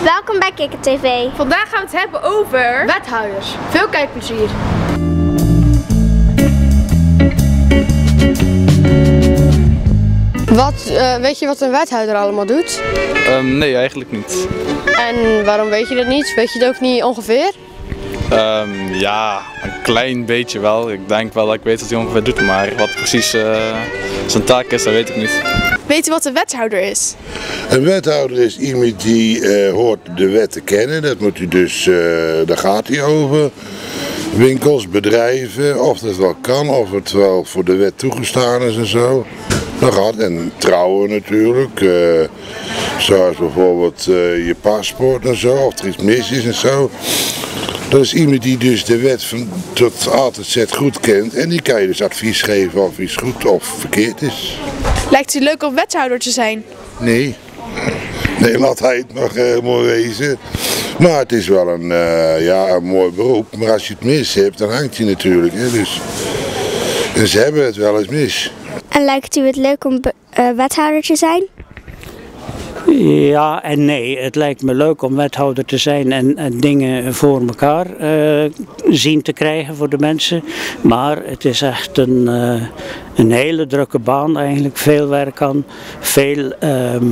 Welkom bij Kikker TV. Vandaag gaan we het hebben over wethouders. Veel kijkplezier. Weet je wat een wethouder allemaal doet? Nee, eigenlijk niet. En waarom weet je dat niet? Weet je het ook niet ongeveer? Ja, een klein beetje wel. Ik denk wel dat ik weet wat hij ongeveer doet, maar wat precies zijn taak is, dat weet ik niet. Weet je wat een wethouder is? Een wethouder is iemand die hoort de wet te kennen. Dat moet u dus, daar gaat hij over. Winkels, bedrijven, of dat wel kan, of het wel voor de wet toegestaan is en zo. Dat gaat. En trouwen natuurlijk. Zoals bijvoorbeeld je paspoort en zo, of er iets mis is en zo. Dat is iemand die dus de wet van tot A tot Z goed kent. En die kan je dus advies geven of iets goed of verkeerd is. Lijkt het u leuk om wethouder te zijn? Nee. Nee, laat hij het nog mooi wezen. Maar het is wel een mooi beroep. Maar als je het mis hebt, dan hangt je natuurlijk. Hè? Dus. En ze hebben het wel eens mis. En lijkt u het leuk om wethouder te zijn? Ja en nee. Het lijkt me leuk om wethouder te zijn en dingen voor elkaar zien te krijgen voor de mensen. Maar het is echt een hele drukke baan eigenlijk. Veel werk aan, veel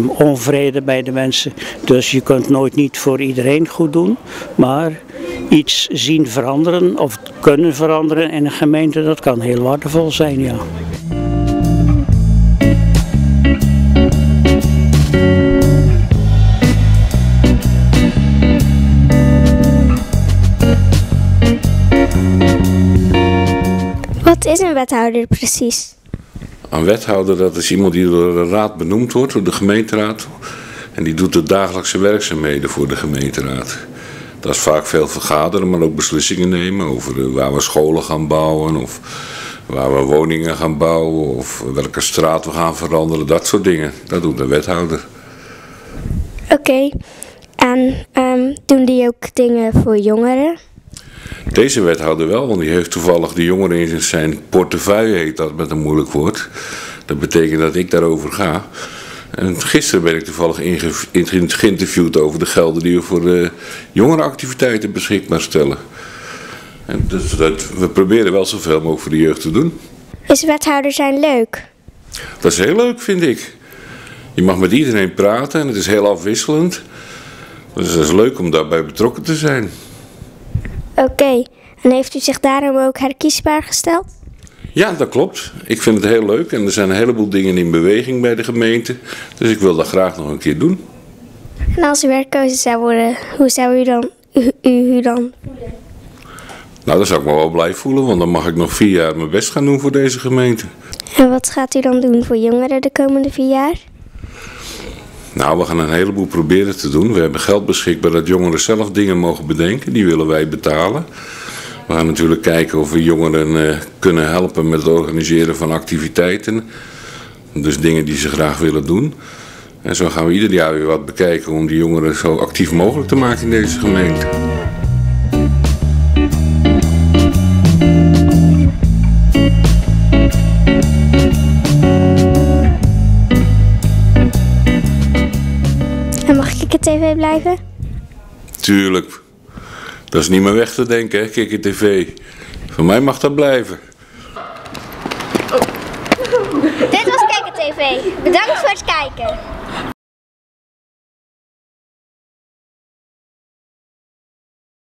onvrede bij de mensen. Dus je kunt nooit niet voor iedereen goed doen. Maar iets zien veranderen of kunnen veranderen in een gemeente, dat kan heel waardevol zijn, ja. Wat is een wethouder precies? Een wethouder, dat is iemand die door de raad benoemd wordt, door de gemeenteraad. En die doet de dagelijkse werkzaamheden voor de gemeenteraad. Dat is vaak veel vergaderen, maar ook beslissingen nemen over waar we scholen gaan bouwen. Of waar we woningen gaan bouwen. Of welke straat we gaan veranderen. Dat soort dingen. Dat doet een wethouder. Oké. En doen die ook dingen voor jongeren? Deze wethouder wel, want die heeft toevallig de jongeren in zijn portefeuille, heet dat met een moeilijk woord. Dat betekent dat ik daarover ga. En gisteren ben ik toevallig geïnterviewd over de gelden die we voor de jongerenactiviteiten beschikbaar stellen. En dus we proberen wel zoveel mogelijk voor de jeugd te doen. Is wethouder zijn leuk? Dat is heel leuk, vind ik. Je mag met iedereen praten en het is heel afwisselend. Dus het is leuk om daarbij betrokken te zijn. Oké. En heeft u zich daarom ook herkiesbaar gesteld? Ja, dat klopt. Ik vind het heel leuk en er zijn een heleboel dingen in beweging bij de gemeente. Dus ik wil dat graag nog een keer doen. En als u herkozen zou worden, hoe zou u dan voelen? Nou, dan zou ik me wel blij voelen, want dan mag ik nog 4 jaar mijn best gaan doen voor deze gemeente. En wat gaat u dan doen voor jongeren de komende 4 jaar? Nou, we gaan een heleboel proberen te doen. We hebben geld beschikbaar dat jongeren zelf dingen mogen bedenken. Die willen wij betalen. We gaan natuurlijk kijken of we jongeren kunnen helpen met het organiseren van activiteiten. Dus dingen die ze graag willen doen. En zo gaan we ieder jaar weer wat bekijken om die jongeren zo actief mogelijk te maken in deze gemeente. En mag Kikker TV blijven? Tuurlijk. Dat is niet meer weg te denken, hè, Kikker TV. Van mij mag dat blijven. Dit was Kikker TV. Bedankt voor het kijken.